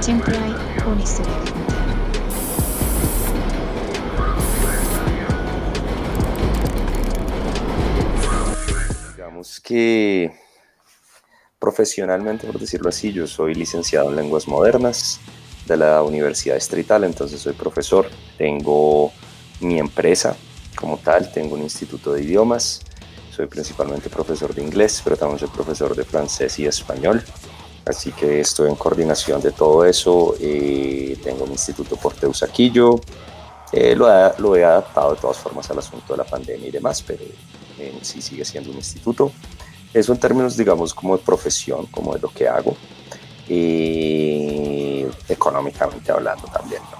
siempre hay una historia que contar. Digamos que profesionalmente, por decirlo así, yo soy licenciado en lenguas modernas de la Universidad Distrital, entonces soy profesor. Tengo mi empresa como tal, tengo un instituto de idiomas, soy principalmente profesor de inglés, pero también soy profesor de francés y español. Así que estoy en coordinación de todo eso. Tengo mi instituto por Teusaquillo. Lo he adaptado de todas formas al asunto de la pandemia y demás, pero sí sigue siendo un instituto. Eso en términos, digamos, como de profesión, como de lo que hago, económicamente hablando también, ¿no?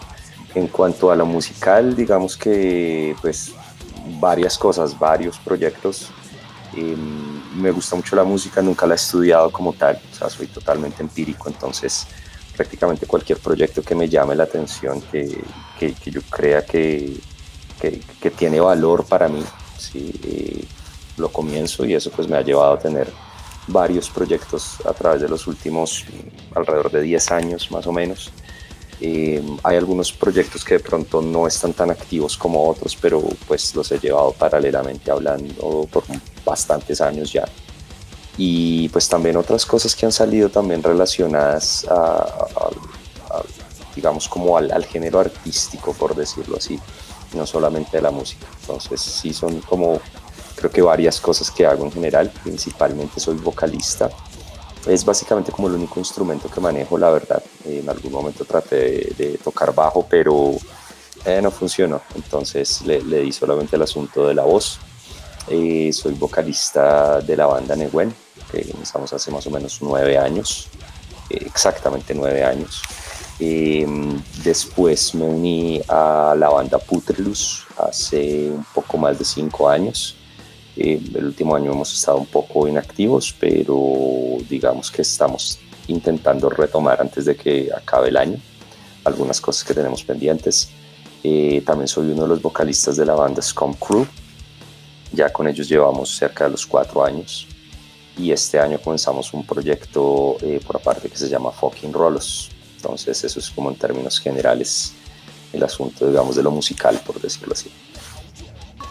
En cuanto a lo musical, digamos que pues varias cosas, varios proyectos. Me gusta mucho la música, nunca la he estudiado como tal, o sea, soy totalmente empírico, entonces prácticamente cualquier proyecto que me llame la atención, que yo crea que tiene valor para mí, ¿sí? Lo comienzo y eso pues me ha llevado a tener varios proyectos a través de los últimos alrededor de 10 años más o menos. Hay algunos proyectos que de pronto no están tan activos como otros, pero pues los he llevado paralelamente hablando por bastantes años ya. Y pues también otras cosas que han salido también relacionadas a, digamos, como al género artístico, por decirlo así, no solamente de la música. Entonces sí son como, creo que varias cosas que hago en general. Principalmente soy vocalista. Es básicamente como el único instrumento que manejo, la verdad. En algún momento traté de tocar bajo, pero no funcionó. Entonces le di solamente el asunto de la voz. Soy vocalista de la banda Nehuen, que empezamos hace más o menos 9 años, exactamente 9 años. Eh, Después me uní a la banda Putrelus hace un poco más de 5 años. El último año hemos estado un poco inactivos, pero digamos que estamos intentando retomar antes de que acabe el año algunas cosas que tenemos pendientes. También soy uno de los vocalistas de la banda Scum Crew. Ya con ellos llevamos cerca de los 4 años y este año comenzamos un proyecto por aparte que se llama Fucking Rolos. Entonces eso es como en términos generales el asunto, digamos, de lo musical, por decirlo así.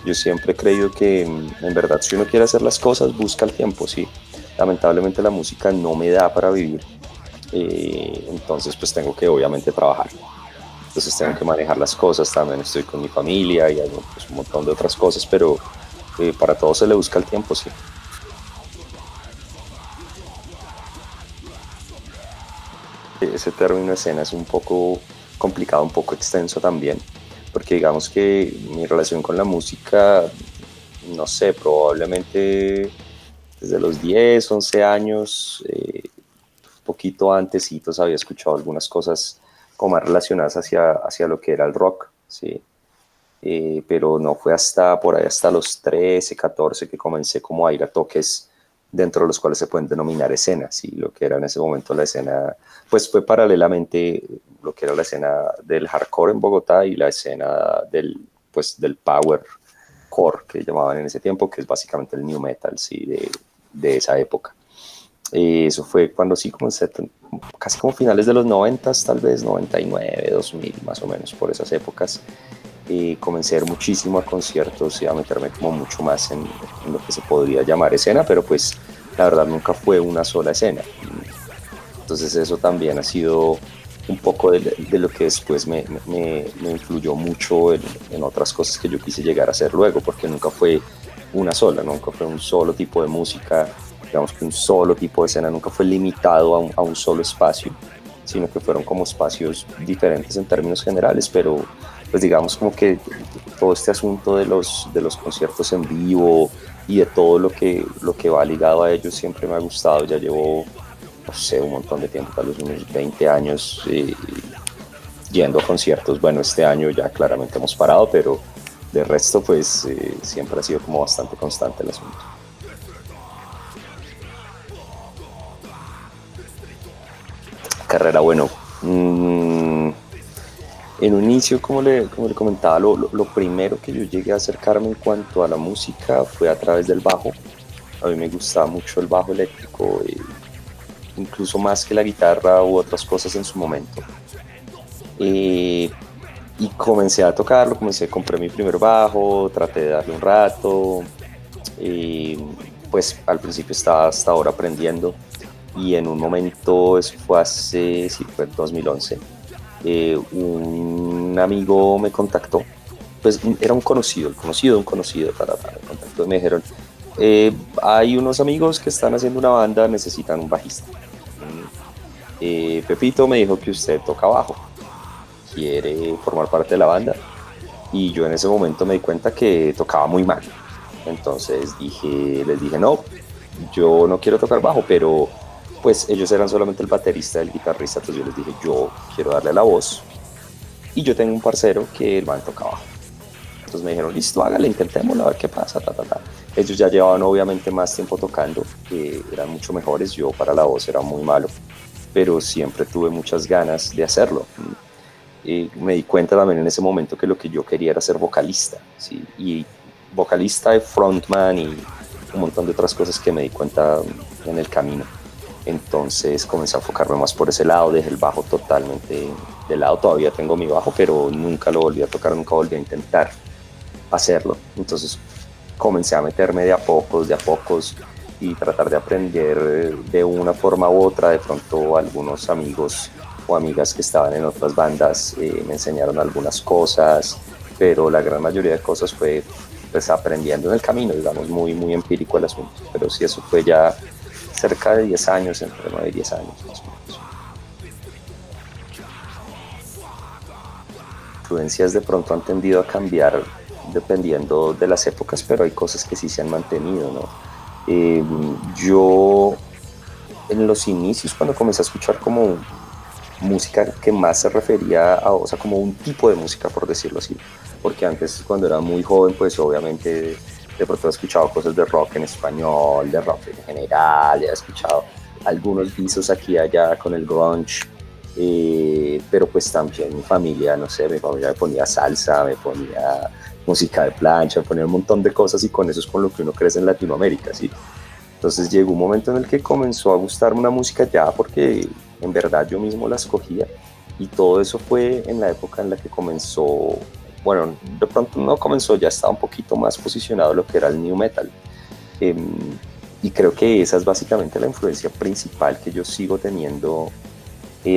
Yo siempre he creído que en verdad si uno quiere hacer las cosas busca el tiempo, sí. Lamentablemente la música no me da para vivir, entonces pues tengo que obviamente trabajar. Entonces tengo que manejar las cosas, también estoy con mi familia y hago pues, un montón de otras cosas, pero para todo se le busca el tiempo, sí. Ese término escena es un poco complicado, un poco extenso también, porque digamos que mi relación con la música, no sé, probablemente desde los 10 11 años, poquito antesitos había escuchado algunas cosas como más relacionadas hacia lo que era el rock, ¿sí? Pero no fue hasta por ahí, hasta los 13 14 que comencé como a ir a toques dentro de los cuales se pueden denominar escenas, y lo que era en ese momento la escena, pues fue paralelamente lo que era la escena del hardcore en Bogotá y la escena del power core que llamaban en ese tiempo, que es básicamente el new metal, sí, de esa época. Eso fue cuando sí, como casi como finales de los 90, tal vez 99, 2000, más o menos por esas épocas. Comencé a ir muchísimo a conciertos y a meterme como mucho más en lo que se podría llamar escena, pero pues la verdad nunca fue una sola escena. Entonces eso también ha sido un poco de lo que después me influyó mucho en otras cosas que yo quise llegar a hacer luego, porque nunca fue una sola, nunca fue un solo tipo de música, digamos que un solo tipo de escena, nunca fue limitado a un solo espacio, sino que fueron como espacios diferentes en términos generales, pero pues digamos como que todo este asunto de los conciertos en vivo y de todo lo que va ligado a ellos siempre me ha gustado. Ya llevo, no sé, un montón de tiempo, tal vez unos 20 años yendo a conciertos. Bueno, este año ya claramente hemos parado, pero de resto pues siempre ha sido como bastante constante el asunto. Carrera, bueno, en un inicio, como le comentaba, lo primero que yo llegué a acercarme en cuanto a la música fue a través del bajo. A mí me gustaba mucho el bajo eléctrico. incluso más que la guitarra u otras cosas en su momento. Eh, y comencé a tocarlo, compré mi primer bajo, traté de darle un rato, eh, pues al principio estaba hasta ahora aprendiendo y en un momento, eso fue hace, sí, fue 2011, un amigo me contactó, pues era un conocido, el conocido de un conocido, me contactó y me dijeron, hay unos amigos que están haciendo una banda, necesitan un bajista. Pepito me dijo que usted toca bajo, quiere formar parte de la banda, y yo en ese momento me di cuenta que tocaba muy mal. Entonces les dije, no, yo no quiero tocar bajo, pero pues ellos eran solamente el baterista y el guitarrista, entonces yo les dije, yo quiero darle la voz y yo tengo un parcero que el man toca bajo. Entonces me dijeron, listo, hágale, intentémoslo, a ver qué pasa, ta, ta, ta. Ellos ya llevaban obviamente más tiempo tocando, eran mucho mejores, yo para la voz era muy malo, pero siempre tuve muchas ganas de hacerlo. Me di cuenta también en ese momento que lo que yo quería era ser vocalista, ¿sí? Y vocalista, frontman y un montón de otras cosas que me di cuenta en el camino. Entonces comencé a enfocarme más por ese lado, dejé el bajo totalmente de lado, todavía tengo mi bajo, pero nunca lo volví a tocar, nunca volví a intentar hacerlo. Entonces comencé a meterme de a pocos y tratar de aprender de una forma u otra. De pronto algunos amigos o amigas que estaban en otras bandas me enseñaron algunas cosas, pero la gran mayoría de cosas fue pues aprendiendo en el camino, digamos, muy empírico el asunto. Pero sí, eso fue ya cerca de 10 años, entre 9 y 10 años más o menos. Influencias de pronto han tendido a cambiar dependiendo de las épocas, pero hay cosas que sí se han mantenido, ¿no? Yo en los inicios, cuando comencé a escuchar como música que más se refería a, o sea, como un tipo de música, por decirlo así, porque antes cuando era muy joven, pues obviamente de pronto he escuchado cosas de rock en español, de rock en general, he escuchado algunos visos aquí y allá con el grunge, pero pues también mi familia, no sé, mi familia me ponía salsa, me ponía música de plancha, me ponía un montón de cosas y con eso es con lo que uno crece en Latinoamérica, ¿sí? Entonces llegó un momento en el que comenzó a gustarme una música ya porque en verdad yo mismo la escogía y todo eso fue en la época en la que comenzó, bueno, de pronto no comenzó, ya estaba un poquito más posicionado lo que era el new metal. Eh, y creo que esa es básicamente la influencia principal que yo sigo teniendo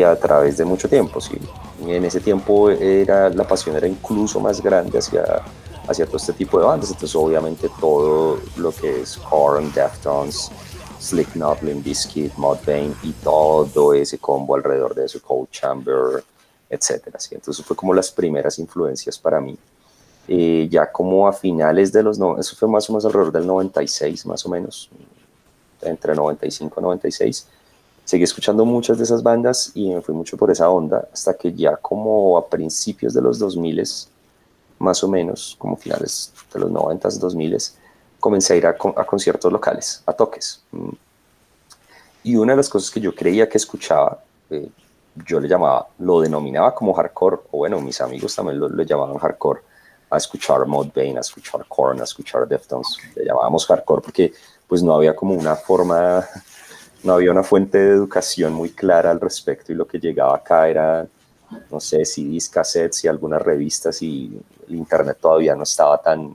a través de mucho tiempo. ¿Sí? En ese tiempo la pasión era incluso más grande hacia todo este tipo de bandas. Entonces, obviamente, todo lo que es Korn, Deftones, Slipknot, Limp Bizkit, Mudvayne y todo ese combo alrededor de eso, Cold Chamber, etcétera. ¿Sí? Entonces, fue como las primeras influencias para mí. Ya como a finales de los... No, eso fue más o menos alrededor del 96, más o menos, entre 95 y 96. Seguí escuchando muchas de esas bandas y me fui mucho por esa onda hasta que ya como a principios de los 2000, más o menos, como finales de los 90, 2000, comencé a ir a conciertos locales, a toques. Y una de las cosas que yo creía que escuchaba, yo le llamaba, lo denominaba como hardcore, o bueno, mis amigos también lo llamaban hardcore, a escuchar Mudvayne, a escuchar Korn, a escuchar Deftones, le llamábamos hardcore porque pues no había como una forma, no había una fuente de educación muy clara al respecto y lo que llegaba acá era, no sé, CDs, cassettes y algunas revistas y el internet todavía no estaba tan,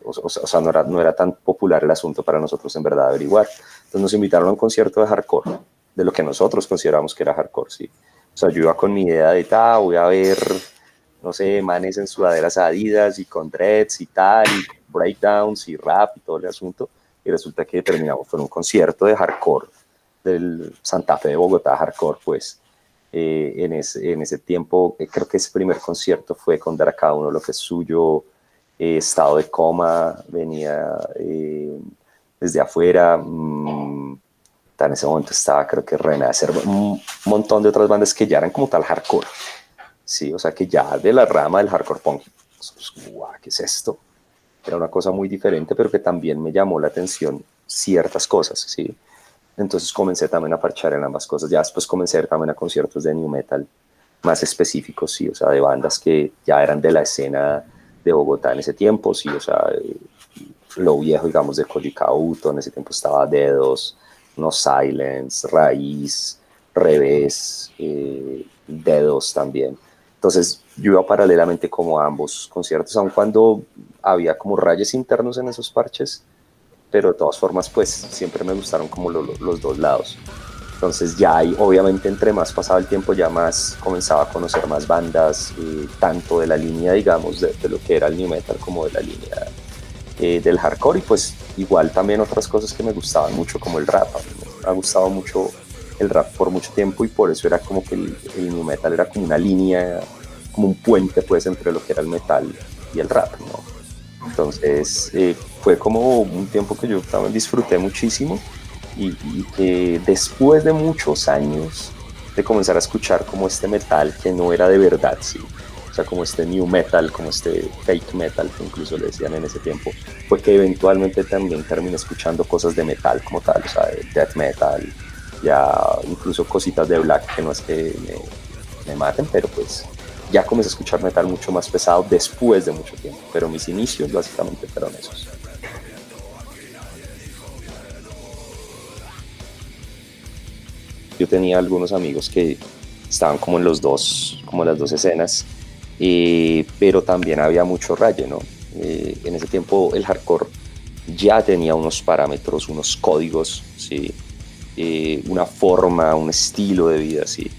o sea, no era tan popular el asunto para nosotros en verdad averiguar. Entonces nos invitaron a un concierto de hardcore, de lo que nosotros consideramos que era hardcore, sí. O sea, yo iba con mi idea de, voy a ver, no sé, manes en sudaderas Adidas y con dreads y tal, y breakdowns y rap y todo el asunto, y resulta que terminamos con un concierto de hardcore del Santa Fe de Bogotá, hardcore, pues. En ese tiempo, creo que ese primer concierto fue con dar a cada uno lo que es suyo, Estado de Coma, venía desde afuera, en ese momento estaba creo que Renacer, un montón de otras bandas que ya eran como tal hardcore, sí, o sea que ya de la rama del hardcore punk, guau, ¿qué es esto? Era una cosa muy diferente, pero que también me llamó la atención ciertas cosas, sí. Entonces comencé también a parchar en ambas cosas. Ya después comencé a ir también a conciertos de new metal más específicos, sí, o sea, de bandas que ya eran de la escena de Bogotá en ese tiempo, sí, o sea, lo viejo, digamos, de Koji Kauto, en ese tiempo estaba Dedos, no Silence, Raíz, Revés, Dedos también. Entonces yo iba paralelamente como a ambos conciertos, aun cuando había como rayes internos en esos parches, pero de todas formas pues siempre me gustaron como los dos lados. Entonces ya ahí, obviamente, entre más pasaba el tiempo, ya más comenzaba a conocer más bandas, tanto de la línea, digamos, de lo que era el new metal, como de la línea del hardcore, y pues igual también otras cosas que me gustaban mucho, como el rap. A mí me ha gustado mucho el rap por mucho tiempo, y por eso era como que el new metal era como una línea, como un puente pues entre lo que era el metal y el rap, ¿no? Entonces fue como un tiempo que yo también disfruté muchísimo, y que después de muchos años de comenzar a escuchar como este metal que no era de verdad, sí, o sea, como este new metal, como este fake metal que incluso le decían en ese tiempo, fue que eventualmente también terminé escuchando cosas de metal como tal, o sea, de death metal, ya incluso cositas de black, que no es que me maten, pero pues ya comencé a escuchar metal mucho más pesado después de mucho tiempo, pero mis inicios básicamente fueron esos. Yo tenía algunos amigos que estaban como en los dos, como en las dos escenas, pero también había mucho raye, ¿no? En ese tiempo el hardcore ya tenía unos parámetros, unos códigos, ¿sí? Una forma, un estilo de vida, ¿sí?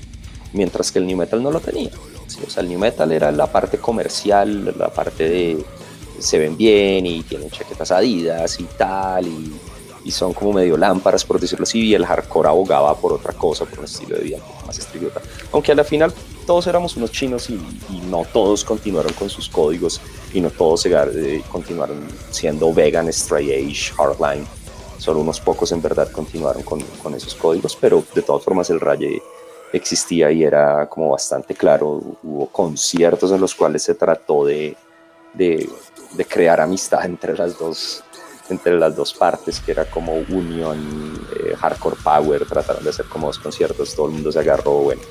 Mientras que el new metal no lo tenía, ¿sí? O sea, el new metal era la parte comercial, la parte de se ven bien y tienen chaquetas Adidas y tal, y son como medio lámparas, por decirlo así, y el hardcore abogaba por otra cosa, por un estilo de vida un poco más estricto. Aunque a la final todos éramos unos chinos, y no todos continuaron con sus códigos, y no todos continuaron siendo vegan, straight edge, hardline. Solo unos pocos en verdad continuaron con esos códigos, pero de todas formas el raye existía y era como bastante claro. Hubo conciertos en los cuales se trató de, de crear amistad entre las dos partes, que era como unión, hardcore power. Trataron de hacer como dos conciertos, todo el mundo se agarró, bueno,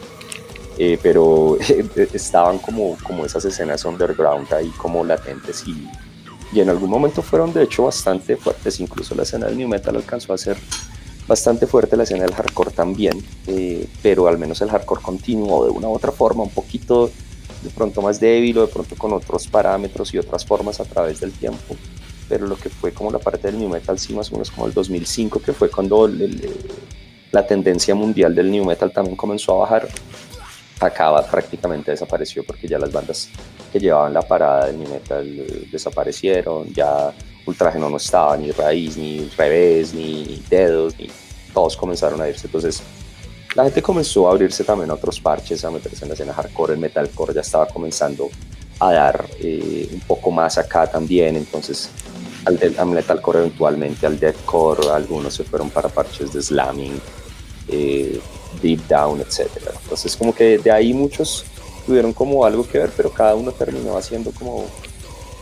pero estaban como esas escenas underground ahí como latentes, y en algún momento fueron de hecho bastante fuertes. Incluso la escena del new metal alcanzó a ser bastante fuerte, la escena del hardcore también, pero al menos el hardcore continuó de una u otra forma, un poquito de pronto más débil, o de pronto con otros parámetros y otras formas a través del tiempo. Pero lo que fue como la parte del new metal, sí, más o menos como el 2005, que fue cuando la tendencia mundial del new metal también comenzó a bajar, acaba prácticamente desapareció, porque ya las bandas que llevaban la parada del new metal desaparecieron. Ya Ultrageno no estaba, ni Raíz, ni Revés, ni Dedos, ni todos comenzaron a irse. Entonces la gente comenzó a abrirse también a otros parches, a meterse en la escena hardcore. El metalcore ya estaba comenzando a dar un poco más acá también. Entonces al metalcore, eventualmente al deathcore, algunos se fueron para parches de slamming, deep down, etcétera. Entonces como que de ahí muchos tuvieron como algo que ver, pero cada uno terminó haciendo como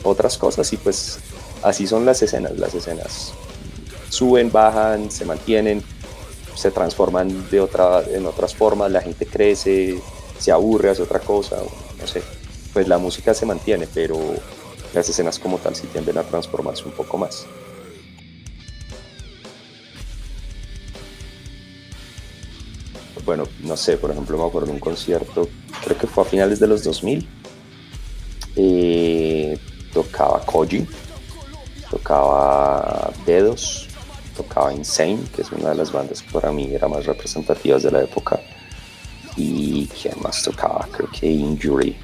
otras cosas, y pues así son las escenas suben, bajan, se mantienen, se transforman en otras formas, la gente crece, se aburre, hace otra cosa, no sé, pues la música se mantiene, pero las escenas como tal sí tienden a transformarse un poco más. Bueno, no sé, por ejemplo, me acuerdo de un concierto, creo que fue a finales de los 2000, eh, tocaba Koji, tocaba Dedos, tocaba Insane, que es una de las bandas que para mí era más representativas de la época, y ¿quién más tocaba? Creo que Injury.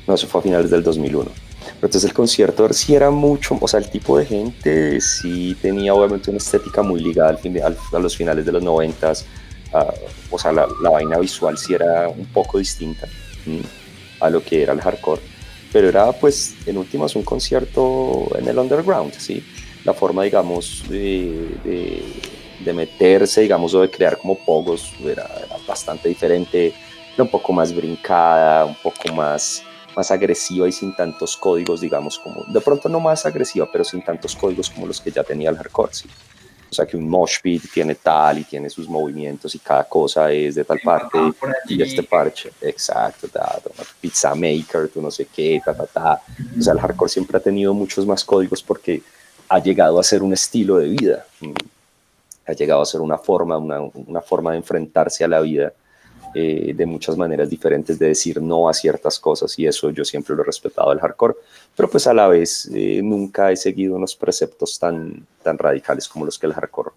No, eso fue a finales del 2001. Pero entonces el concierto sí era mucho, o sea, el tipo de gente sí tenía obviamente una estética muy ligada a los finales de los 90s. O sea, la vaina visual sí era un poco distinta, ¿m? A lo que era el hardcore, pero era pues en últimas un concierto en el underground, ¿sí? La forma, digamos, de meterse, digamos, o de crear como pogos era bastante diferente, era un poco más brincada, un poco más agresiva y sin tantos códigos, digamos, como, de pronto no más agresiva, pero sin tantos códigos como los que ya tenía el hardcore, ¿sí? O sea, que un mosh pit tiene tal y tiene sus movimientos, y cada cosa es de tal parte, y este parche, exacto, pizza maker, tú no sé qué, ta, ta, ta. O sea, el hardcore siempre ha tenido muchos más códigos porque ha llegado a ser un estilo de vida. ha llegado a ser una forma de enfrentarse a la vida de muchas maneras diferentes, de decir no a ciertas cosas, y eso yo siempre lo he respetado del hardcore, pero pues a la vez nunca he seguido unos preceptos tan radicales como los que el hardcore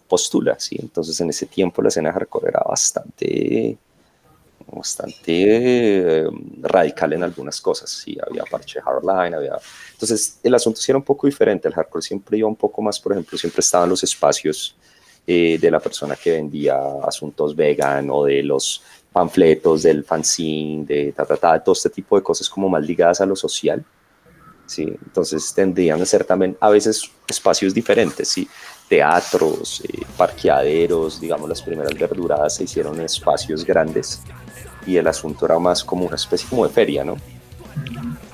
postula, ¿sí? Entonces en ese tiempo la escena hardcore era bastante radical en algunas cosas, sí, había parche hardline, entonces el asunto sí era un poco diferente. El hardcore siempre iba un poco más, por ejemplo, siempre estaban los espacios de la persona que vendía asuntos vegan, o de los panfletos del fanzine, de todo este tipo de cosas como más ligadas a lo social, ¿sí? Entonces tendrían a ser también a veces espacios diferentes, ¿sí? Teatros, parqueaderos, digamos, las primeras verduradas se hicieron en espacios grandes, y el asunto era más como una especie como de feria, ¿no?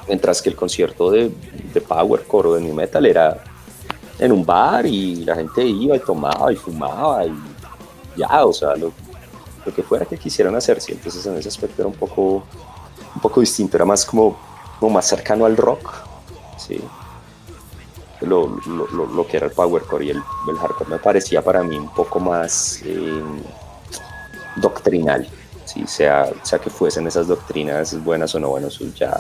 Mientras que el concierto de Powercore o de New Metal era en un bar, y la gente iba y tomaba y fumaba y ya, o sea, lo que fuera que quisieran hacer, ¿sí? Entonces en ese aspecto era un poco distinto, era más como más cercano al rock, ¿sí? Lo que era el Powercore, y el hardcore me parecía para mí un poco más doctrinal, ¿sí? Sea que fuesen esas doctrinas buenas o no, bueno, eso ya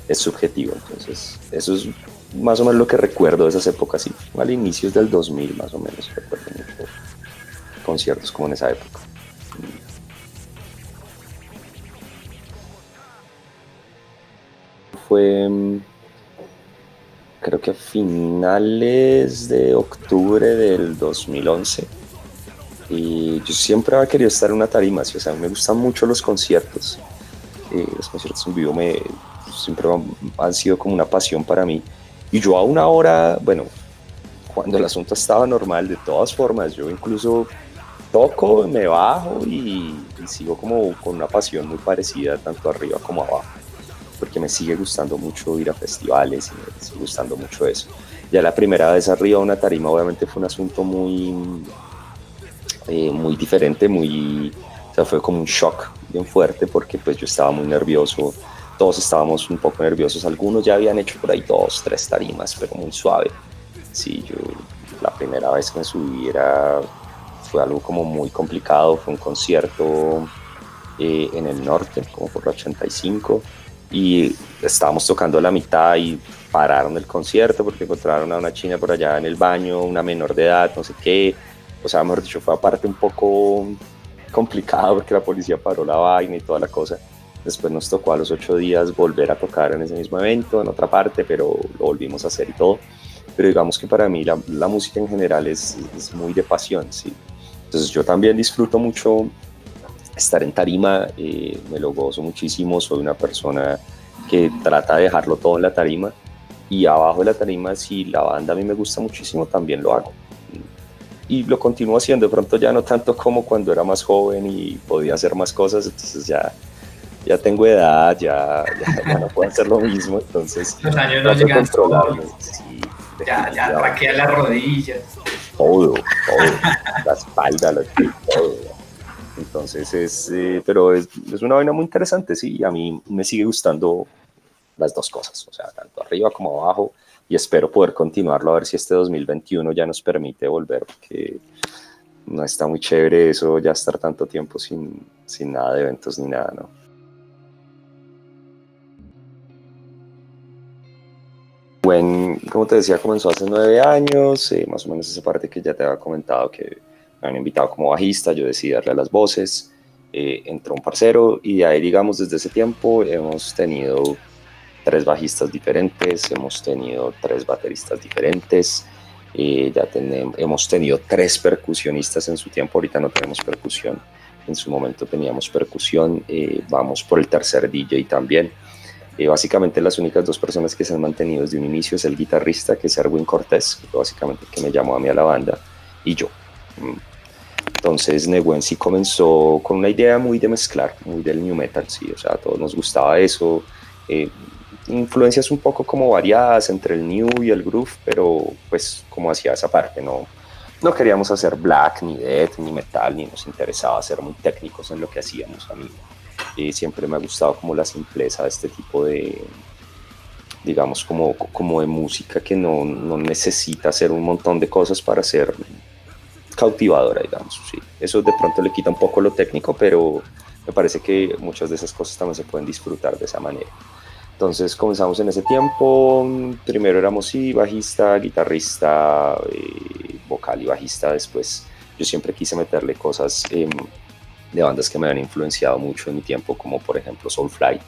es subjetivo. Entonces eso es más o menos lo que recuerdo de esas épocas, sí, al inicios del 2000 más o menos, recuerdo mucho conciertos como en esa época. Fue, creo que a finales de octubre del 2011, y yo siempre había querido estar en una tarima, ¿sí? O sea, me gustan mucho los conciertos en vivo siempre han sido como una pasión para mí, y yo a una hora, bueno, cuando el asunto estaba normal, de todas formas, yo incluso toco, me bajo y sigo como con una pasión muy parecida tanto arriba como abajo, porque me sigue gustando mucho ir a festivales y me sigue gustando mucho eso. Ya la primera vez arriba de una tarima obviamente fue un asunto muy diferente, o sea, fue como un shock bien fuerte, porque pues yo estaba muy nervioso, todos estábamos un poco nerviosos, algunos ya habían hecho por ahí 2, 3 tarimas, pero muy suave. Sí, la primera vez que me subí fue algo como muy complicado, fue un concierto en el norte, como por la 85, y estábamos tocando a la mitad y pararon el concierto porque encontraron a una china por allá en el baño, una menor de edad, no sé qué. O sea, mejor dicho, fue aparte un poco complicado porque la policía paró la vaina y toda la cosa. Después nos tocó a los 8 días volver a tocar en ese mismo evento, en otra parte, pero lo volvimos a hacer y todo. Pero digamos que para mí la música en general es muy de pasión, ¿sí? Entonces yo también disfruto mucho estar en tarima, me lo gozo muchísimo, soy una persona que trata de dejarlo todo en la tarima, y abajo de la tarima, si la banda a mí me gusta muchísimo, también lo hago. Y lo continúo haciendo, de pronto ya no tanto como cuando era más joven y podía hacer más cosas, entonces ya tengo edad, ya no puedo hacer lo mismo, entonces los años no trato de llegan controlarme. solos. Sí, Ya traquea las rodillas. todo, la espalda, todo. Entonces pero es una vaina muy interesante, sí, y a mí me sigue gustando las dos cosas, o sea, tanto arriba como abajo, y espero poder continuarlo, a ver si este 2021 ya nos permite volver, porque no está muy chévere eso, ya estar tanto tiempo sin nada de eventos ni nada, ¿no? Como te decía, comenzó hace 9 años, más o menos esa parte que ya te había comentado, que me han invitado como bajista, yo decidí darle a las voces, entró un parcero, y de ahí, digamos, desde ese tiempo hemos tenido 3 bajistas diferentes, hemos tenido 3 bateristas diferentes, hemos tenido 3 percusionistas en su tiempo, ahorita no tenemos percusión, en su momento teníamos percusión, vamos por el tercer DJ también. Básicamente las únicas 2 personas que se han mantenido desde un inicio es el guitarrista, que es Erwin Cortés, básicamente que me llamó a mí a la banda, y yo. Entonces Nehuen sí comenzó con una idea muy de mezclar, muy del new metal, sí, o sea, a todos nos gustaba eso, influencias un poco como variadas entre el new y el groove, pero pues como hacía esa parte, no queríamos hacer black, ni death, ni metal, ni nos interesaba ser muy técnicos en lo que hacíamos. A mí siempre me ha gustado como la simpleza de este tipo de, digamos, como de música, que no necesita hacer un montón de cosas para ser cautivadora, digamos, sí. Eso de pronto le quita un poco lo técnico, pero me parece que muchas de esas cosas también se pueden disfrutar de esa manera. Entonces comenzamos en ese tiempo, primero éramos sí, bajista, guitarrista, vocal y bajista. Después yo siempre quise meterle cosas de bandas que me habían influenciado mucho en mi tiempo, como por ejemplo Soulfly,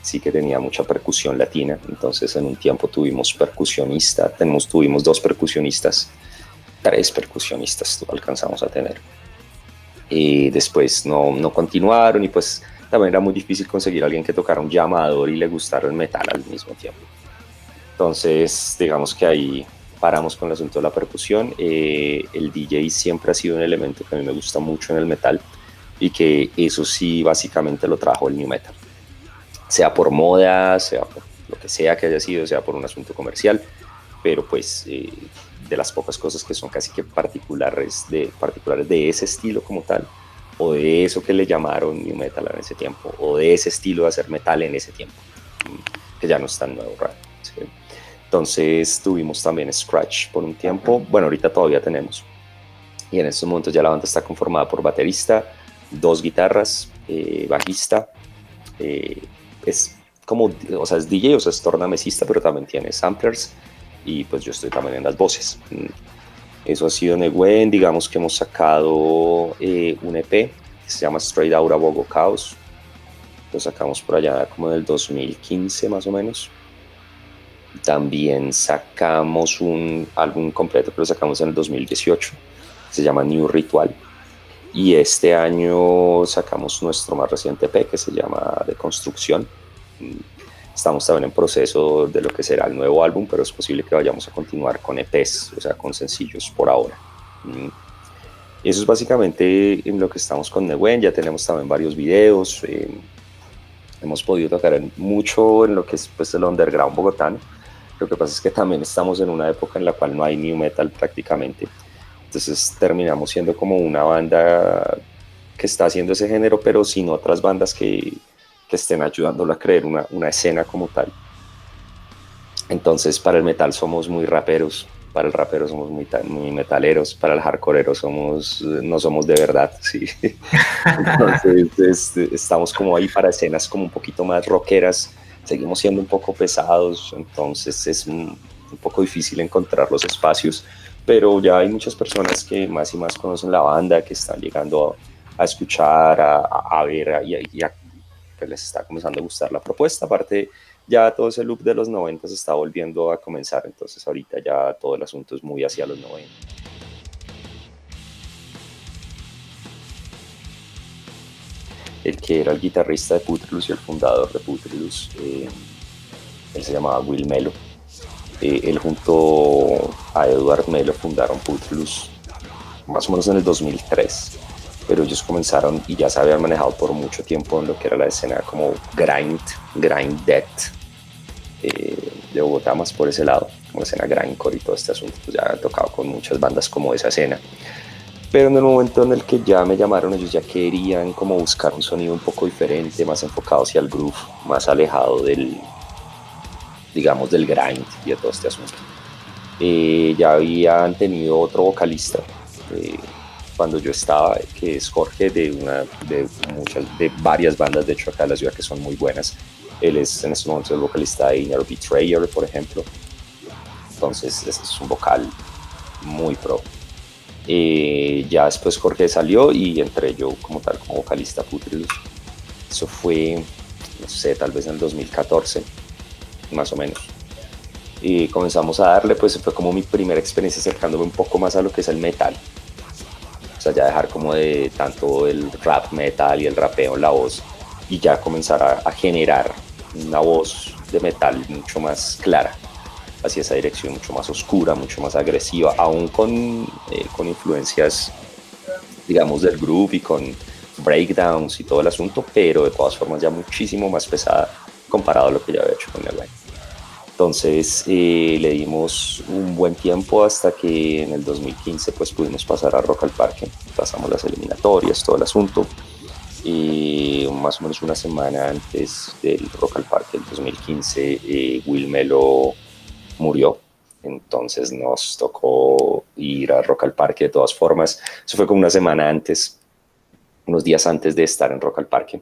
sí que tenía mucha percusión latina. Entonces en un tiempo tuvimos percusionista, tuvimos dos percusionistas, tres percusionistas alcanzamos a tener. Y después no continuaron, y pues también era muy difícil conseguir a alguien que tocara un llamador y le gustara el metal al mismo tiempo. Entonces digamos que ahí paramos con el asunto de la percusión. El DJ siempre ha sido un elemento que a mí me gusta mucho en el metal, y que eso sí básicamente lo trajo el new metal, sea por moda, sea por lo que sea que haya sido, sea por un asunto comercial, pero pues de las pocas cosas que son casi que particulares de ese estilo como tal, o de eso que le llamaron new metal en ese tiempo, o de ese estilo de hacer metal en ese tiempo, que ya no es tan nuevo, ¿verdad? ¿Sí? Entonces tuvimos también Scratch por un tiempo, bueno, ahorita todavía tenemos, y en estos momentos ya la banda está conformada por baterista, dos guitarras, bajista, es como, o sea, es DJ, o sea, es tornamesista, pero también tiene samplers, y pues yo estoy también en las voces. Eso ha sido Nehuen. Digamos que hemos sacado un EP que se llama Straight Outta Bogo Chaos. Lo sacamos por allá como en el 2015 más o menos. También sacamos un álbum completo que lo sacamos en el 2018, se llama New Ritual. Y este año sacamos nuestro más reciente EP que se llama Deconstrucción. Estamos también en proceso de lo que será el nuevo álbum, pero es posible que vayamos a continuar con EPs, o sea, con sencillos por ahora. Y eso es básicamente en lo que estamos con Nehuen. Ya tenemos también varios videos. Hemos podido tocar mucho en lo que es pues, el underground bogotano. Lo que pasa es que también estamos en una época en la cual no hay new metal prácticamente. Entonces terminamos siendo como una banda que está haciendo ese género, pero sin otras bandas que estén ayudándolo a crear una escena como tal. Entonces para el metal somos muy raperos, para el rapero somos muy metaleros, para el hardcoreero no somos de verdad, ¿sí? Entonces estamos como ahí para escenas como un poquito más rockeras, seguimos siendo un poco pesados, entonces es un poco difícil encontrar los espacios, pero ya hay muchas personas que más y más conocen la banda, que están llegando a escuchar, a ver y a que les está comenzando a gustar la propuesta. Aparte, ya todo ese loop de los 90 se está volviendo a comenzar, entonces ahorita ya todo el asunto es muy hacia los 90. El que era el guitarrista de Putrilus y el fundador de Putrilus, él se llamaba Will Melo. Él junto a Edward Melo fundaron Putrilus más o menos en el 2003, pero ellos comenzaron y ya se habían manejado por mucho tiempo en lo que era la escena como grind death de Bogotá, más por ese lado, como escena grindcore y todo este asunto. Pues ya han tocado con muchas bandas como esa escena, pero en el momento en el que ya me llamaron, ellos ya querían como buscar un sonido un poco diferente, más enfocado hacia el groove, más alejado del, digamos, del grind y de todo este asunto. Ya habían tenido otro vocalista cuando yo estaba, que es Jorge, de varias bandas, de hecho acá de la ciudad, que son muy buenas. Él es en este momento el vocalista de Inner Betrayer, por ejemplo. Entonces es un vocal muy pro. Ya después Jorge salió y entré yo como tal, como vocalista Putrilus. Eso fue, no sé, tal vez en el 2014, más o menos. Y comenzamos a darle, pues fue como mi primera experiencia acercándome un poco más a lo que es el metal. O sea, ya dejar como de tanto el rap metal y el rapeo en la voz, y ya comenzar a generar una voz de metal mucho más clara, hacia esa dirección, mucho más oscura, mucho más agresiva, aún con influencias, digamos, del groove y con breakdowns y todo el asunto, pero de todas formas ya muchísimo más pesada comparado a lo que ya había hecho con Nehuen. Entonces le dimos un buen tiempo hasta que en el 2015 pues pudimos pasar a Rock al Parque, pasamos las eliminatorias, todo el asunto, y más o menos una semana antes del Rock al Parque del 2015 Will Melo murió. entonces nos tocó ir a Rock al Parque de todas formas. Eso fue como una semana antes, unos días antes de estar en Rock al Parque.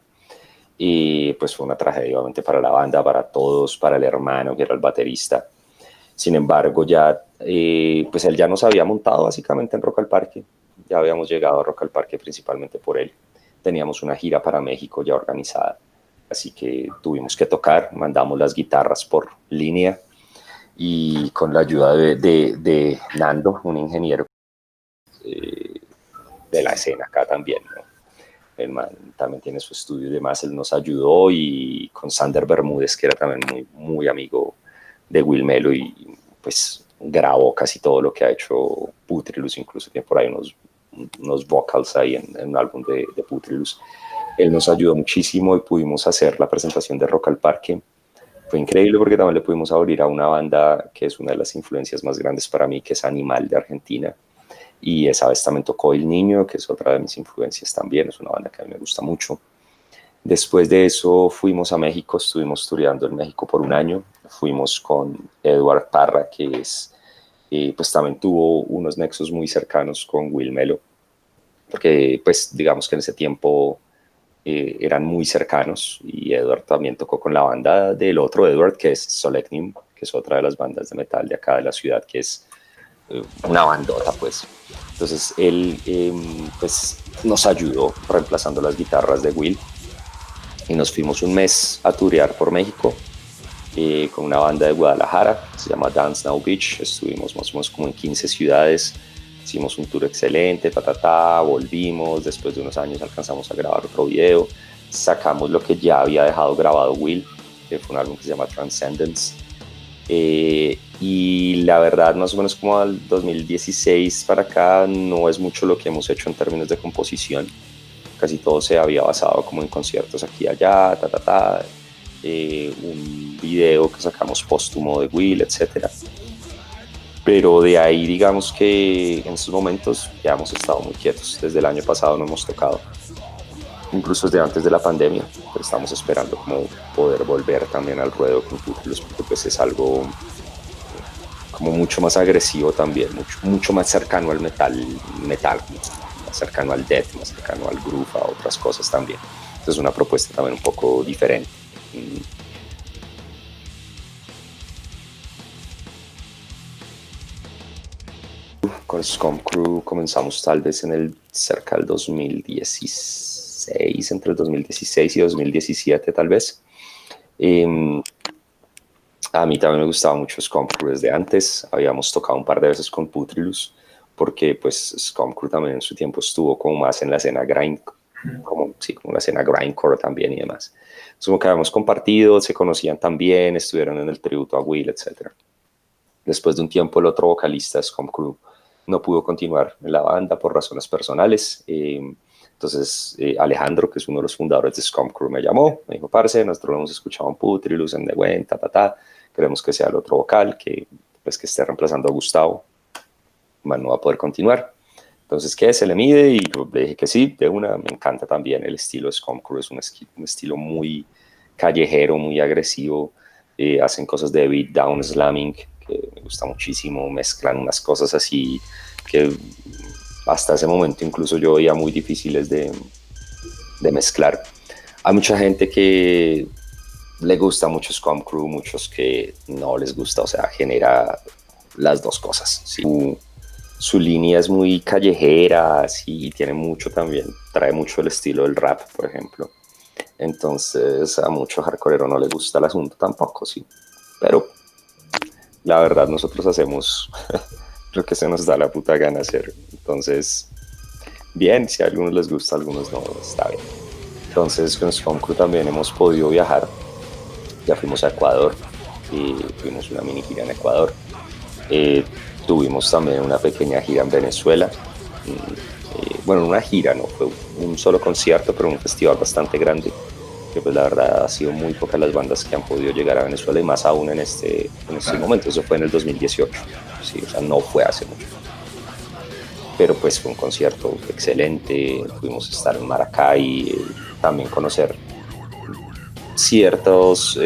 Y pues fue una tragedia obviamente para la banda, para todos, para el hermano que era el baterista. Sin embargo, ya, pues él ya nos había montado básicamente en Rock al Parque. Ya habíamos llegado a Rock al Parque principalmente por él. Teníamos una gira para México ya organizada, así que tuvimos que tocar, mandamos las guitarras por línea y con la ayuda de Nando, un ingeniero de la escena acá también, ¿no? El man también tiene su estudio y demás, él nos ayudó, y con Sander Bermúdez, que era también muy, muy amigo de Will Melo, y pues grabó casi todo lo que ha hecho Putrilus, incluso tiene por ahí unos vocals ahí en un álbum de Putrilus. Él nos ayudó muchísimo y pudimos hacer la presentación de Rock al Parque. Fue increíble porque también le pudimos abrir a una banda que es una de las influencias más grandes para mí, que es Animal de Argentina. Y esa vez también tocó El Niño, que es otra de mis influencias también, es una banda que a mí me gusta mucho. Después de eso fuimos a México, estuvimos tureando en México por un año, fuimos con Edward Parra, que es, pues también tuvo unos nexos muy cercanos con Will Melo, porque pues digamos que en ese tiempo eran muy cercanos, y Edward también tocó con la banda del otro Edward, que es Solecnim, que es otra de las bandas de metal de acá de la ciudad, que es una bandota, pues. Entonces él pues nos ayudó reemplazando las guitarras de Will, y nos fuimos un mes a turear por México con una banda de Guadalajara, se llama Dance Now Beach. Estuvimos más o menos como en 15 ciudades, hicimos un tour excelente, volvimos, después de unos años alcanzamos a grabar otro video, sacamos lo que ya había dejado grabado Will, que fue un álbum que se llama Transcendence. Y la verdad, más o menos como al 2016 para acá, no es mucho lo que hemos hecho en términos de composición. Casi todo se había basado como en conciertos aquí y allá, un video que sacamos póstumo de Will, etc. Pero de ahí, digamos que en estos momentos ya hemos estado muy quietos. Desde el año pasado no hemos tocado, incluso desde antes de la pandemia, pero estamos esperando como poder volver también al ruedo con Putrilus, porque pues es algo como mucho más agresivo también, mucho más cercano al metal, más cercano al death, más cercano al groove, a otras cosas también. Entonces es una propuesta también un poco diferente. Con Scum Crew comenzamos tal vez cerca del 2016, entre el 2016 y 2017 tal vez. A mí también me gustaba mucho Scum Crew desde antes. Habíamos tocado un par de veces con Putrilus, porque pues Scum Crew también en su tiempo estuvo como más en la escena como la escena grindcore también y demás. Entonces, como que habíamos compartido, se conocían también, estuvieron en el tributo a Will, etc. Después de un tiempo, el otro vocalista de Scum Crew no pudo continuar en la banda por razones personales. Entonces Alejandro, que es uno de los fundadores de Scum Crew, me llamó, me dijo: parce, nosotros hemos escuchado en Putrilus, en The Wen, queremos que sea el otro vocal, que esté reemplazando a Gustavo, man, no va a poder continuar. Entonces, ¿qué? Se le mide, y yo le dije que sí, de una. Me encanta también el estilo de Scum Crew, es un estilo muy callejero, muy agresivo. Hacen cosas de beatdown, slamming, que me gusta muchísimo, mezclan unas cosas así que hasta ese momento incluso yo veía muy difíciles de mezclar. Hay mucha gente que le gusta mucho Scum Crew, muchos que no les gusta, o sea, genera las dos cosas. ¿Sí? Su línea es muy callejera, sí, tiene mucho también, trae mucho el estilo del rap, por ejemplo. Entonces a mucho hardcoreero no le gusta el asunto tampoco, sí. Pero la verdad nosotros hacemos lo que se nos da la puta gana hacer. Entonces, bien, si a algunos les gusta, a algunos no, está bien. Entonces con Scum Crew también hemos podido viajar. Ya fuimos a Ecuador y tuvimos una mini gira en Ecuador. Tuvimos también una pequeña gira en Venezuela. Bueno, una gira, no fue un solo concierto, pero un festival bastante grande, que pues la verdad ha sido muy pocas las bandas que han podido llegar a Venezuela, y más aún en este momento. Eso fue en el 2018, sí, o sea, no fue hace mucho. Pero pues fue un concierto excelente, pudimos estar en Maracay, también conocer ciertos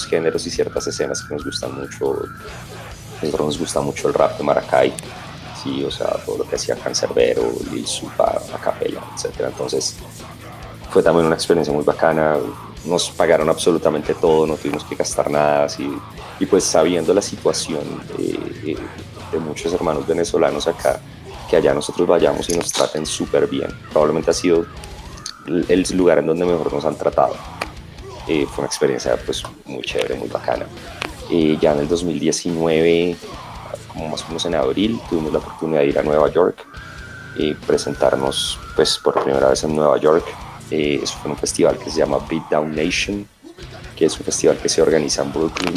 géneros y ciertas escenas que nos gustan mucho, nosotros nos gusta mucho el rap de Maracay, sí, o sea, todo lo que hacía Canserbero, Lil Supa, Acapella, etcétera. Entonces fue también una experiencia muy bacana, nos pagaron absolutamente todo, no tuvimos que gastar nada, así, y pues sabiendo la situación de muchos hermanos venezolanos acá, que allá nosotros vayamos y nos traten súper bien, probablemente ha sido el lugar en donde mejor nos han tratado. Fue una experiencia pues muy chévere, muy bacana. Ya en el 2019, como más o menos en abril, tuvimos la oportunidad de ir a Nueva York y presentarnos pues por primera vez en Nueva York. Eso fue en un festival que se llama Beatdown Nation, que es un festival que se organiza en Brooklyn.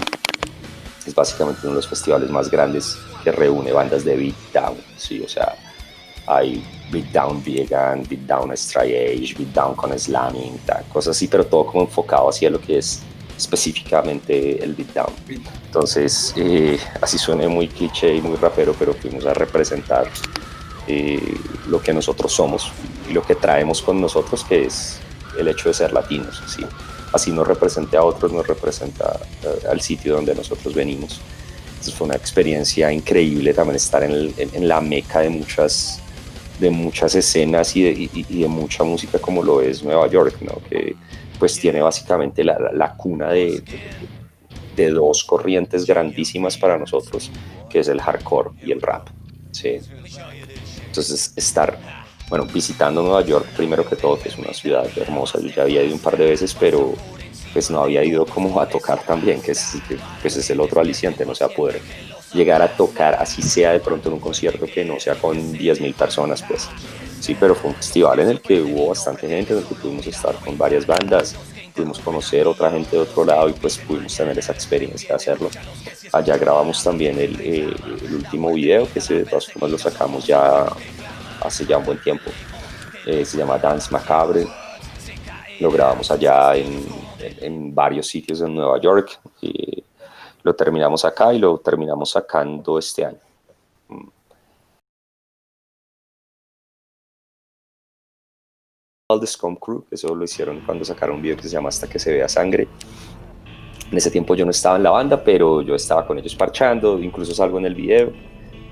Es básicamente uno de los festivales más grandes que reúne bandas de beatdown, sí, o sea, hay beatdown vegan, beatdown straight edge, beatdown con slamming, cosas así, pero todo como enfocado hacia lo que es específicamente el beatdown. Entonces, así suena muy cliché y muy rapero, pero fuimos a representar lo que nosotros somos y lo que traemos con nosotros, que es el hecho de ser latinos, ¿sí? Así nos representa a otros, nos representa al sitio donde nosotros venimos. Entonces fue una experiencia increíble también estar en la meca de muchas escenas y de mucha música como lo es Nueva York, ¿no? Que pues tiene básicamente la cuna de dos corrientes grandísimas para nosotros, que es el hardcore y el rap, ¿sí? Entonces estar, bueno, visitando Nueva York primero que todo, que es una ciudad hermosa, yo ya había ido un par de veces, pero pues no había ido como a tocar también, que pues es el otro aliciente, no sea poder llegar a tocar, así sea de pronto en un concierto que no sea con 10.000 personas, pues sí, pero fue un festival en el que hubo bastante gente, en el que pudimos estar con varias bandas, pudimos conocer otra gente de otro lado y pues pudimos tener esa experiencia de hacerlo. Allá grabamos también el último video, que de todas formas lo sacamos ya hace ya un buen tiempo, se llama Dance Macabre. Lo grabamos allá en varios sitios en Nueva York, y lo terminamos acá y lo terminamos sacando este año. The Scum Crew, eso lo hicieron cuando sacaron un video que se llama Hasta que se vea sangre. En ese tiempo yo no estaba en la banda, pero yo estaba con ellos parchando, incluso salgo en el video,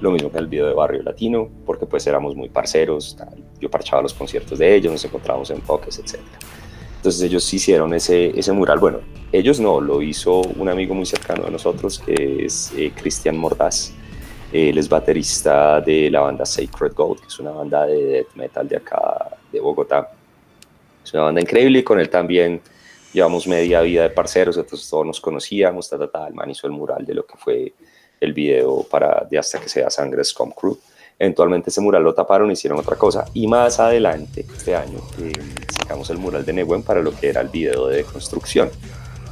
lo mismo que en el video de Barrio Latino, porque pues éramos muy parceros, yo parchaba los conciertos de ellos, nos encontrábamos en toques, etc. Entonces ellos hicieron ese mural, bueno, ellos no, lo hizo un amigo muy cercano de nosotros, que es Cristian Mordaz. Él es baterista de la banda Sacred Goat, que es una banda de death metal de acá, de Bogotá. Es una banda increíble y con él también llevamos media vida de parceros, entonces todos nos conocíamos, el man hizo el mural de lo que fue el video de Hasta que se vea sangre, Scum Crew. Eventualmente ese mural lo taparon y hicieron otra cosa. Y más adelante, este año, sacamos el mural de Nehuen para lo que era el video de Deconstrucción.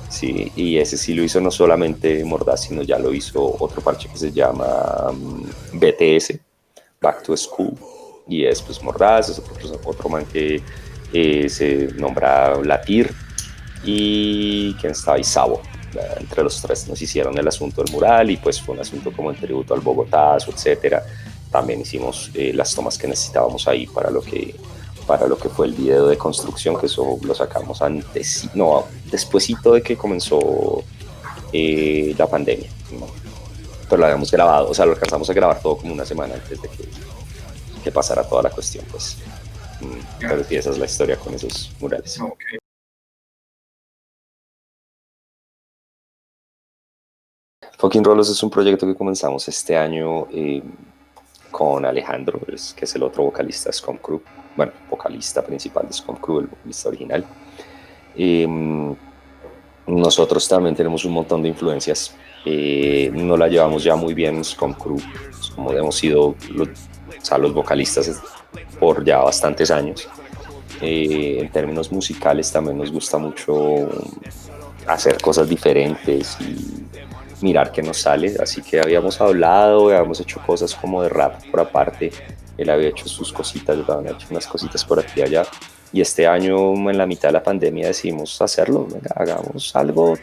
Sí, y ese sí lo hizo no solamente Mordaz, sino ya lo hizo otro parche que se llama BTS, Back to School. Y es pues Mordaz, es otro man que se nombra Latir, y quien estaba ahí, Sabo. Entre los tres nos hicieron el asunto del mural y pues fue un asunto como en tributo al Bogotazo, etcétera. También hicimos las tomas que necesitábamos ahí para lo que fue el video de construcción, que eso lo sacamos despuesito de que comenzó la pandemia, ¿no? Pero lo habíamos grabado, o sea, lo alcanzamos a grabar todo como una semana antes de que pasara toda la cuestión, pues. Pero sí, esa es la historia con esos murales. Okay. Fucking Rolos es un proyecto que comenzamos este año con Alejandro, que es el otro vocalista de Scum Crew, bueno, vocalista principal de Scum Crew, el vocalista original. Nosotros también tenemos un montón de influencias, no la llevamos ya muy bien Scum Crew, como hemos sido los vocalistas por ya bastantes años. En términos musicales también nos gusta mucho hacer cosas diferentes y mirar qué nos sale, así que habíamos hecho cosas como de rap por aparte, él había hecho sus cositas, yo también había hecho unas cositas por aquí y allá, y este año en la mitad de la pandemia decidimos hacerlo, venga, hagamos algo,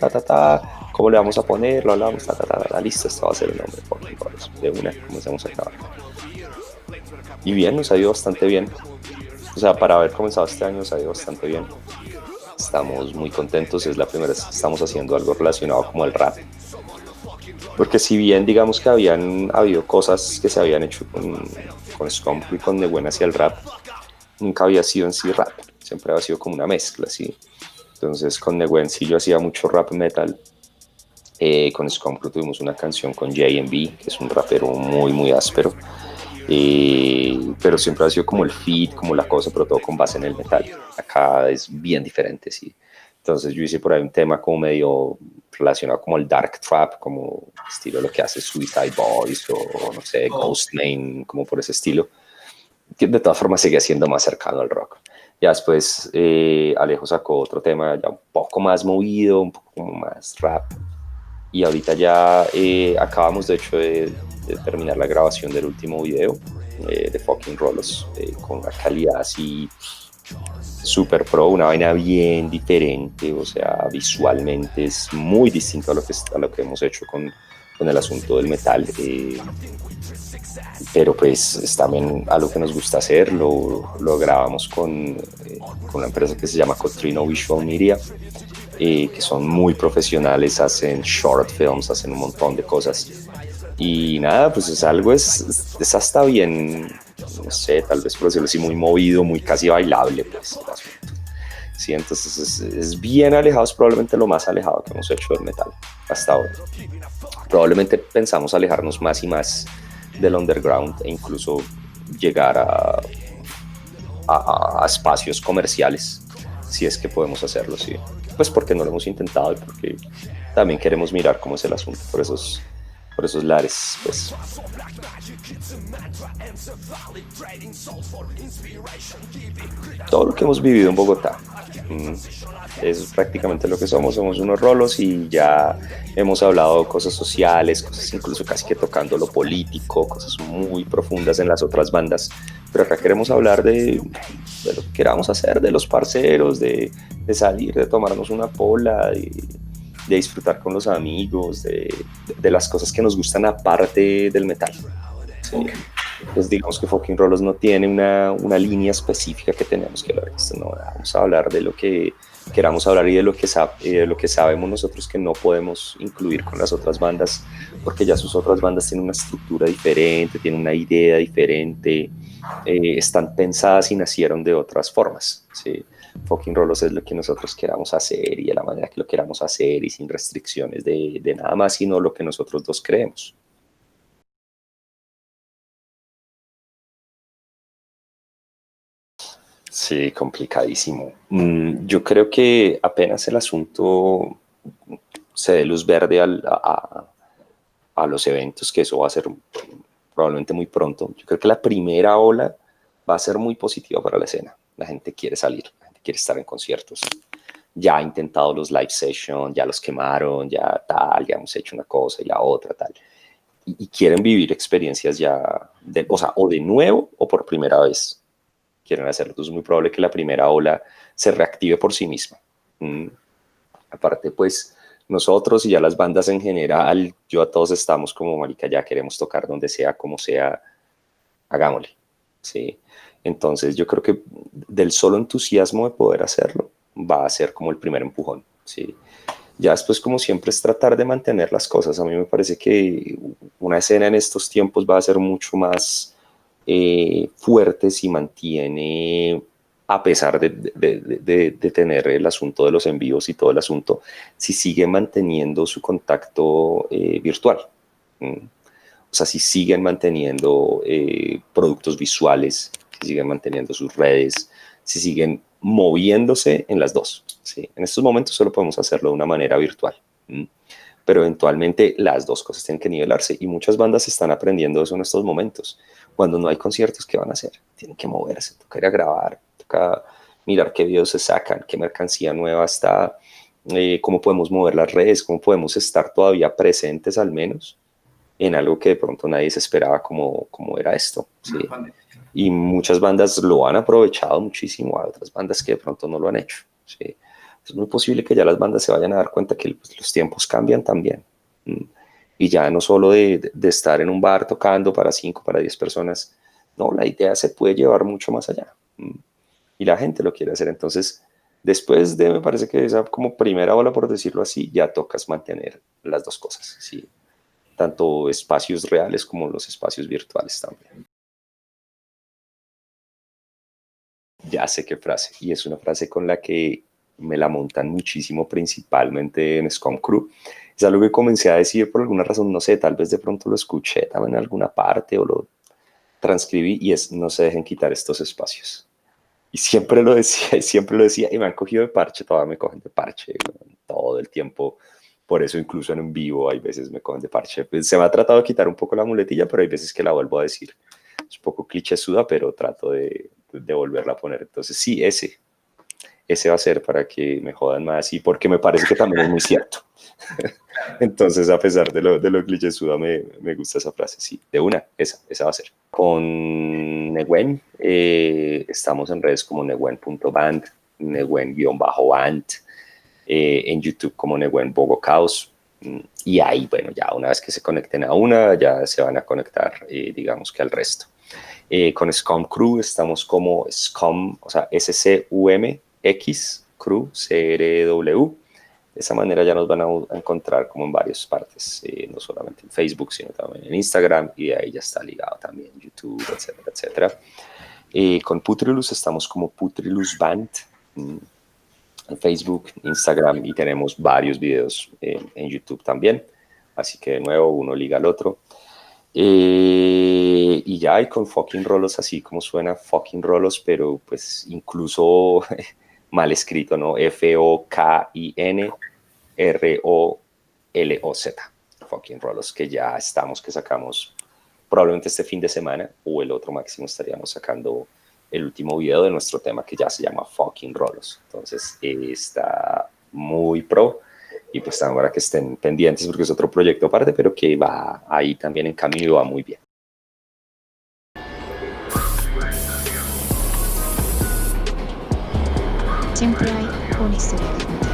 ¿cómo le vamos a poner? Lo hablamos, listo, esto va a ser el nombre, de una, comenzamos a grabar. Y bien, nos ha ido bastante bien, o sea, para haber comenzado este año nos ha ido bastante bien. Estamos muy contentos, es la primera vez que estamos haciendo algo relacionado como el rap. Porque si bien digamos que habían habido cosas que se habían hecho con Scum y con Neguen hacia el rap, nunca había sido en sí rap, siempre había sido como una mezcla, ¿sí? Entonces con Neguen sí yo hacía mucho rap metal, con Scum tuvimos una canción con JMB, que es un rapero muy, muy áspero, pero siempre ha sido como el feed, como la cosa, pero todo con base en el metal. Acá es bien diferente, sí. Entonces yo hice por ahí un tema como medio relacionado como el dark trap, como estilo lo que hace Suicide Boys o no sé, Oh, Ghostlane, como por ese estilo, que de todas formas sigue siendo más cercano al rock. Ya después Alejo sacó otro tema ya un poco más movido, un poco como más rap, y ahorita ya acabamos de hecho de terminar la grabación del último video de Fucking Rolos, con una calidad así super pro, una vaina bien diferente, o sea, visualmente es muy distinto a lo que hemos hecho con el asunto del metal, pero pues es también algo que nos gusta hacer, lo grabamos con una empresa que se llama Cotrino Visual Media, que son muy profesionales, hacen short films, hacen un montón de cosas. Y nada, pues es algo, es hasta bien, no sé, tal vez por decirlo así, muy movido, muy casi bailable, pues el asunto. Sí, entonces es bien alejado, es probablemente lo más alejado que hemos hecho del metal hasta ahora. Probablemente pensamos alejarnos más y más del underground e incluso llegar a espacios comerciales, si es que podemos hacerlo, sí. Pues porque no lo hemos intentado y porque también queremos mirar cómo es el asunto por esos lares, pues. Todo lo que hemos vivido en Bogotá. Es prácticamente lo que somos unos rolos y ya hemos hablado de cosas sociales, cosas incluso casi que tocando lo político, cosas muy profundas en las otras bandas, pero acá queremos hablar de lo que queramos hacer, de los parceros, de salir, de tomarnos una pola, de disfrutar con los amigos, de las cosas que nos gustan aparte del metal. Sí. ok. Pues digamos que Fucking Rolos no tiene una línea específica que tenemos que hablar. No, vamos a hablar de lo que queramos hablar y de lo que sabemos nosotros que no podemos incluir con las otras bandas, porque ya sus otras bandas tienen una estructura diferente, tienen una idea diferente, están pensadas y nacieron de otras formas. ¿Sí? Fucking Rolos es lo que nosotros queramos hacer y de la manera que lo queramos hacer y sin restricciones de nada más, sino lo que nosotros dos creemos. Sí, complicadísimo. Yo creo que apenas el asunto se dé luz verde a los eventos, que eso va a ser probablemente muy pronto. Yo creo que la primera ola va a ser muy positiva para la escena. La gente quiere salir, la gente quiere estar en conciertos. Ya ha intentado los live sessions, ya los quemaron, ya tal, ya hemos hecho una cosa y la otra, tal. Y quieren vivir experiencias ya, o sea, o de nuevo o por primera vez quieren hacerlo. Entonces es muy probable que la primera ola se reactive por sí misma. Aparte, pues nosotros y ya las bandas en general, yo a todos estamos como, marica, ya queremos tocar donde sea, como sea, hagámosle. ¿Sí? Entonces yo creo que del solo entusiasmo de poder hacerlo va a ser como el primer empujón. ¿Sí? Ya después, como siempre, es tratar de mantener las cosas. A mí me parece que una escena en estos tiempos va a ser mucho más fuerte si mantiene, a pesar de tener el asunto de los envíos y todo el asunto, si sigue manteniendo su contacto virtual. O sea, si siguen manteniendo productos visuales, si siguen manteniendo sus redes, si siguen moviéndose en las dos. ¿Sí? En estos momentos solo podemos hacerlo de una manera virtual. Pero eventualmente las dos cosas tienen que nivelarse y muchas bandas están aprendiendo eso en estos momentos. Cuando no hay conciertos, ¿qué van a hacer? Tienen que moverse, toca ir a grabar, toca mirar qué videos se sacan, qué mercancía nueva está, cómo podemos mover las redes, cómo podemos estar todavía presentes al menos en algo que de pronto nadie se esperaba como era esto. ¿Sí? Y muchas bandas lo han aprovechado muchísimo, a otras bandas que de pronto no lo han hecho. ¿Sí? Es muy posible que ya las bandas se vayan a dar cuenta que pues, los tiempos cambian también. Y ya no solo de estar en un bar tocando para 5, para 10 personas, no, la idea se puede llevar mucho más allá. Y la gente lo quiere hacer. Entonces, después de, me parece que esa como primera ola, por decirlo así, ya tocas mantener las dos cosas. ¿Sí? tanto espacios reales como los espacios virtuales también. Ya sé qué frase, y es una frase con la que me la montan muchísimo, principalmente en Scrum Crew. Es algo que comencé a decir por alguna razón, no sé, tal vez de pronto lo escuché también en alguna parte o lo transcribí, y es: no se dejen quitar estos espacios. Y siempre lo decía, y siempre lo decía, y me han cogido de parche, todavía me cogen de parche, todo el tiempo. Por eso incluso en vivo hay veces me cogen de parche. Pues se me ha tratado de quitar un poco la muletilla, pero hay veces que la vuelvo a decir. Es un poco clichésuda, pero trato de volverla a poner. Entonces sí, ese va a ser para que me jodan más, y porque me parece que también es muy cierto. Entonces, a pesar de lo clichésuda, me gusta esa frase. Sí, de una, esa va a ser. Con Neguen, estamos en redes como neguen.band, neguen-band, en YouTube como Neguen Bogocaos. Y ahí, bueno, ya una vez que se conecten a una, ya se van a conectar, digamos que al resto. Con Scum Crew estamos como Scum, o sea, SCUMX, Crew, CRW. De esa manera ya nos van a encontrar como en varias partes, no solamente en Facebook, sino también en Instagram, y de ahí ya está ligado también YouTube, etcétera, etcétera. Con Putrilus estamos como Putrilus Band, en Facebook, Instagram, y tenemos varios videos en YouTube también. Así que de nuevo, uno liga al otro. Y ya, y con Fucking Rolos, así como suena, Fucking Rolos, pero pues incluso mal escrito, ¿no? FOKINROLOZ, Fucking Rolos, que ya estamos, que sacamos probablemente este fin de semana, o el otro máximo estaríamos sacando el último video de nuestro tema, que ya se llama Fucking Rolos. Entonces está muy pro, y pues ahora que estén pendientes porque es otro proyecto aparte, pero que va ahí también en camino y va muy bien. Siempre hay una historia que contar.